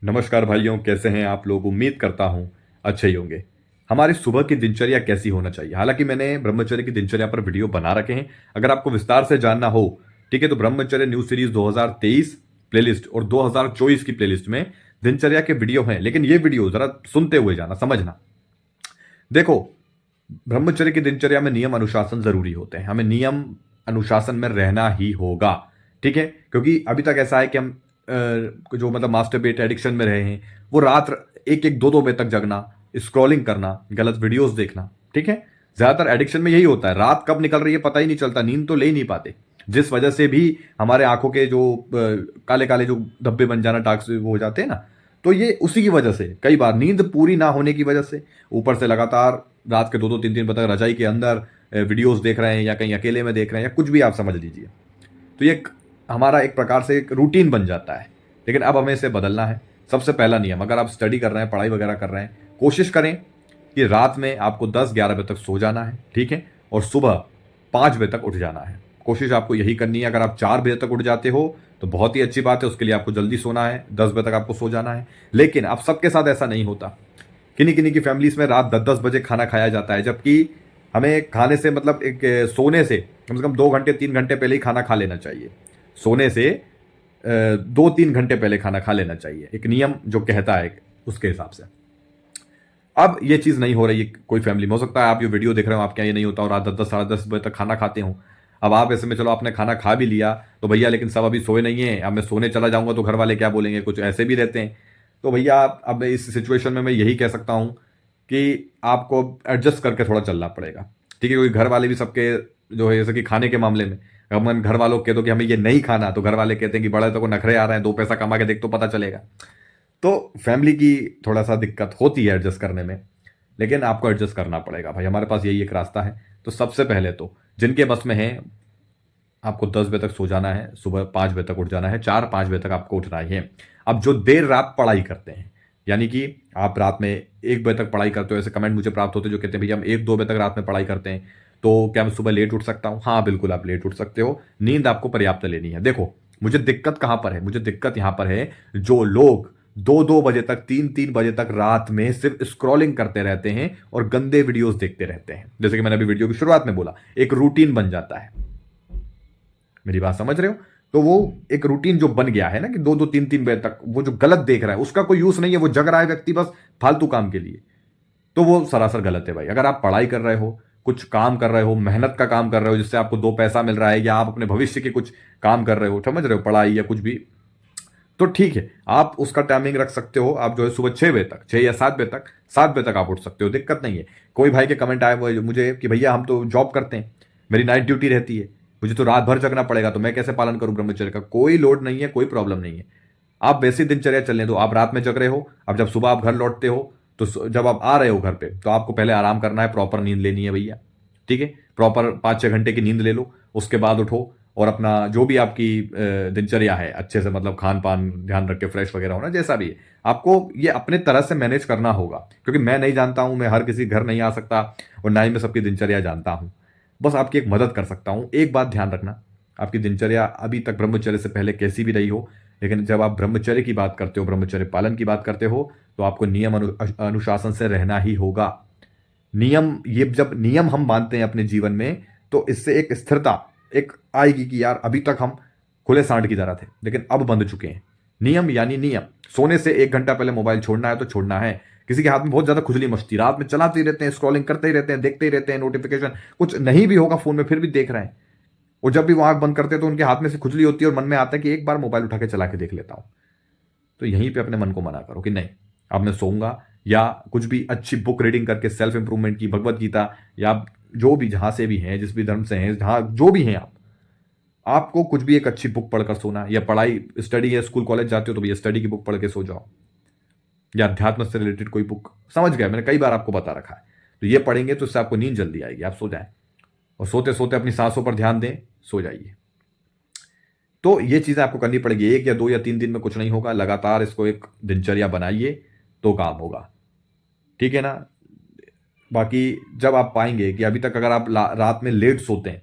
नमस्कार भाइयों, कैसे हैं आप लोग। उम्मीद करता हूं अच्छे ही होंगे। हमारी सुबह की दिनचर्या कैसी होना चाहिए, हालांकि मैंने ब्रह्मचर्य की दिनचर्या पर वीडियो बना रखे हैं। अगर आपको विस्तार से जानना हो, ठीक है, तो ब्रह्मचर्य न्यू सीरीज 2023 प्लेलिस्ट और 2024 की प्लेलिस्ट में दिनचर्या के वीडियो हैं। लेकिन ये वीडियो जरा सुनते हुए जाना, समझना। देखो, ब्रह्मचर्य की दिनचर्या में नियम अनुशासन जरूरी होते हैं। हमें नियम अनुशासन में रहना ही होगा, ठीक है। क्योंकि अभी तक ऐसा है कि हम जो मतलब मास्टरबेट एडिक्शन में रहे हैं, वो रात एक एक दो दो बजे तक जगना, स्क्रॉलिंग करना, गलत वीडियोस देखना, ठीक है। ज्यादातर एडिक्शन में यही होता है, रात कब निकल रही है पता ही नहीं चलता, नींद तो ले ही नहीं पाते। जिस वजह से भी हमारे आंखों के जो काले काले जो धब्बे बन जाना, डार्क वो हो जाते हैं ना, तो ये उसी की वजह से, कई बार नींद पूरी ना होने की वजह से, ऊपर से लगातार रात के दो दो तीन तीन बजे तक रजाई के अंदर वीडियोस देख रहे हैं, या कहीं अकेले में देख रहे हैं, या कुछ भी आप समझ लीजिए। तो ये हमारा एक प्रकार से एक रूटीन बन जाता है। लेकिन अब हमें इसे बदलना है। सबसे पहला नियम, अगर आप स्टडी कर रहे हैं, पढ़ाई वगैरह कर रहे हैं, कोशिश करें कि रात में आपको 10-11 बजे तक सो जाना है, ठीक है, और सुबह 5 बजे तक उठ जाना है। कोशिश आपको यही करनी है। अगर आप 4 बजे तक उठ जाते हो तो बहुत ही अच्छी बात है, उसके लिए आपको जल्दी सोना है, 10 बजे तक आपको सो जाना है। लेकिन अब सबके साथ ऐसा नहीं होता। किन्हीं किन्हीं की फैमिलीज में रात 10-10 बजे खाना खाया जाता है, जबकि हमें खाने से मतलब एक सोने से कम से कम 2 घंटे 3 घंटे पहले ही खाना खा लेना चाहिए। सोने से 2-3 घंटे पहले खाना खा लेना चाहिए, एक नियम जो कहता है उसके हिसाब से। अब ये चीज़ नहीं हो रही है कोई फैमिली में। हो सकता है आप ये वीडियो देख रहे हो, आपके यहाँ ये नहीं होता और रात 10-10 साढ़े 10 बजे तक खाना खाते हो। अब आप ऐसे में, चलो आपने खाना खा भी लिया तो भैया, लेकिन सब अभी सोए नहीं है, अब मैं सोने चला जाऊंगा तो घर वाले क्या बोलेंगे, कुछ ऐसे भी रहते हैं। तो भैया अब इस सिचुएशन में मैं यही कह सकता हूँ कि आपको एडजस्ट करके थोड़ा चलना पड़ेगा, ठीक है। क्योंकि घर वाले भी सबके जो है, जैसे कि खाने के मामले में, अगर मैं घर वालों को कह दो कि हमें ये नहीं खाना, तो घर वाले कहते हैं कि बड़े तो को नखरे आ रहे हैं, 2 पैसा कमा के देख तो पता चलेगा। तो फैमिली की थोड़ा सा दिक्कत होती है एडजस्ट करने में। लेकिन आपको एडजस्ट करना पड़ेगा भाई, हमारे पास यही एक रास्ता है। तो सबसे पहले तो जिनके बस में है, आपको 10 बजे तक सो जाना है, सुबह 5 बजे तक उठ जाना है, 4-5 बजे तक आपको उठना ही है। अब जो देर रात पढ़ाई करते हैं, यानी कि आप रात में 1 बजे तक पढ़ाई करते हो, ऐसे कमेंट मुझे प्राप्त होते हैं जो कहते हैं भैया हम 1-2 बजे तक रात में पढ़ाई करते हैं, तो क्या मैं सुबह लेट उठ सकता हूं? हाँ बिल्कुल, आप लेट उठ सकते हो। नींद आपको पर्याप्त लेनी है। देखो, मुझे दिक्कत कहां पर है, मुझे दिक्कत यहां पर है जो लोग 2-2 बजे तक, 3-3 बजे तक रात में सिर्फ स्क्रॉलिंग करते रहते हैं और गंदे वीडियोस देखते रहते हैं। जैसे कि मैंने अभी वीडियो की शुरुआत में बोला, एक रूटीन बन जाता है। मेरी बात समझ रहे हो? तो वो एक रूटीन जो बन गया है ना, कि 2-2 3-3 बजे तक वो जो गलत देख रहा है, उसका कोई यूज नहीं है, वो जग रहा है व्यक्ति बस फालतू काम के लिए। तो वो सरासर गलत है भाई। अगर आप पढ़ाई कर रहे हो, कुछ काम कर रहे हो, मेहनत का काम कर रहे हो जिससे आपको 2 पैसा मिल रहा है, या आप अपने भविष्य के कुछ काम कर रहे हो, समझ रहे हो, पढ़ाई या कुछ भी, तो ठीक है, आप उसका टाइमिंग रख सकते हो। आप जो है सुबह 6 बजे तक, 6 या 7 बजे तक, 7 बजे तक आप उठ सकते हो, दिक्कत नहीं है। कोई भाई के कमेंट आए मुझे कि भैया हम तो जॉब करते हैं, मेरी नाइट ड्यूटी रहती है, मुझे तो रात भर जगना पड़ेगा, तो मैं कैसे पालन करूं ब्रह्मचर्य का? कोई लोड नहीं है, कोई प्रॉब्लम नहीं है। आप वैसी दिनचर्या चलने दो। आप रात में जग रहे हो, अब जब सुबह आप घर लौटते हो, तो जब आप आ रहे हो घर पे, तो आपको पहले आराम करना है, प्रॉपर नींद लेनी है भैया, ठीक है। प्रॉपर 5-6 घंटे की नींद ले लो, उसके बाद उठो और अपना जो भी आपकी दिनचर्या है अच्छे से, मतलब खान पान ध्यान रख के, फ्रेश वगैरह होना, जैसा भी है, आपको ये अपने तरह से मैनेज करना होगा। क्योंकि मैं नहीं जानता हूं, मैं हर किसी घर नहीं आ सकता, और ना ही मैं सबकी दिनचर्या जानता हूं। बस आपकी एक मदद कर सकता हूं। एक बात ध्यान रखना, आपकी दिनचर्या अभी तक ब्रह्मचर्य से पहले कैसी भी रही हो, लेकिन जब आप ब्रह्मचर्य की बात करते हो, ब्रह्मचर्य पालन की बात करते हो, तो आपको नियम अनुशासन से रहना ही होगा। नियम, ये जब नियम हम मानते हैं अपने जीवन में, तो इससे एक स्थिरता एक आएगी कि यार अभी तक हम खुले सांड की तरह थे, लेकिन अब बंध चुके हैं। नियम यानी नियम, सोने से 1 घंटा पहले मोबाइल छोड़ना है तो छोड़ना है। किसी के हाथ में बहुत ज्यादा खुजली मस्ती, रात में चलाते ही रहते हैं, स्क्रॉलिंग करते ही रहते हैं, देखते ही रहते हैं, नोटिफिकेशन कुछ नहीं भी होगा फोन में फिर भी देख रहे हैं। और जब भी वो आंख बंद करते हैं तो उनके हाथ में से खुजली होती है, और मन में आता है कि एक बार मोबाइल उठा के चला के देख लेता हूं। तो यहीं पे अपने मन को मना करो कि नहीं, अब मैं सोऊंगा, या कुछ भी अच्छी बुक रीडिंग करके, सेल्फ इंप्रूवमेंट की, भगवत गीता, या जो भी जहां से भी हैं, जिस भी धर्म से हैं, जहां जो भी हैं आप, आपको कुछ भी एक अच्छी बुक पढ़कर सोना, या पढ़ाई स्टडी या स्कूल कॉलेज जाते हो तो भी स्टडी की बुक पढ़ के सो जाओ, या अध्यात्म से रिलेटेड कोई बुक, समझ गए, मैंने कई बार आपको बता रखा है। तो ये पढ़ेंगे तो इससे आपको नींद जल्दी आएगी, आप सो जाएं, और सोते सोते अपनी सांसों पर ध्यान दें, सो जाइए। तो ये चीजें आपको करनी पड़ेगी। 1 या 2 या 3 दिन में कुछ नहीं होगा, लगातार इसको एक दिनचर्या बनाइए तो काम होगा, ठीक है ना। बाकी जब आप पाएंगे कि अभी तक अगर आप रात में लेट सोते हैं,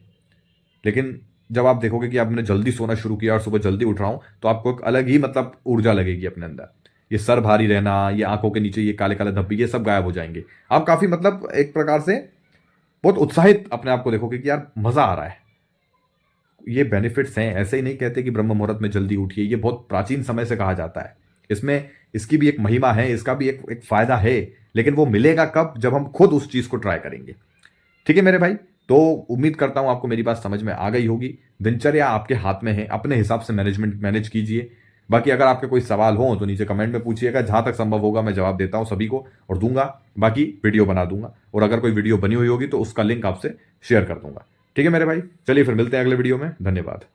लेकिन जब आप देखोगे कि आपने जल्दी सोना शुरू किया और सुबह जल्दी उठ रहा हूं, तो आपको एक अलग ही मतलब ऊर्जा लगेगी अपने अंदर, ये सर भारी रहना, ये आंखों के नीचे ये काले काले धब्बे, ये सब गायब हो जाएंगे। आप काफी मतलब एक प्रकार से बहुत उत्साहित अपने आप को देखोगे कि यार मजा आ रहा है। ये बेनिफिट्स हैं, ऐसे ही नहीं कहते कि ब्रह्म मुहूर्त में जल्दी उठिए, ये बहुत प्राचीन समय से कहा जाता है। इसमें इसकी भी एक महिमा है, इसका भी एक फायदा है, लेकिन वो मिलेगा कब, जब हम खुद उस चीज को ट्राई करेंगे। ठीक है मेरे भाई, तो उम्मीद करता हूं आपको मेरी बात समझ में आ गई होगी। दिनचर्या आपके हाथ में है, अपने हिसाब से मैनेज कीजिए। बाकी अगर आपके कोई सवाल हो तो नीचे कमेंट में पूछिएगा, जहां तक संभव होगा मैं जवाब देता हूं सभी को और दूंगा। बाकी वीडियो बना दूंगा, और अगर कोई वीडियो बनी हुई होगी तो उसका लिंक आपसे शेयर कर दूंगा। ठीक है मेरे भाई, चलिए फिर मिलते हैं अगले वीडियो में। धन्यवाद।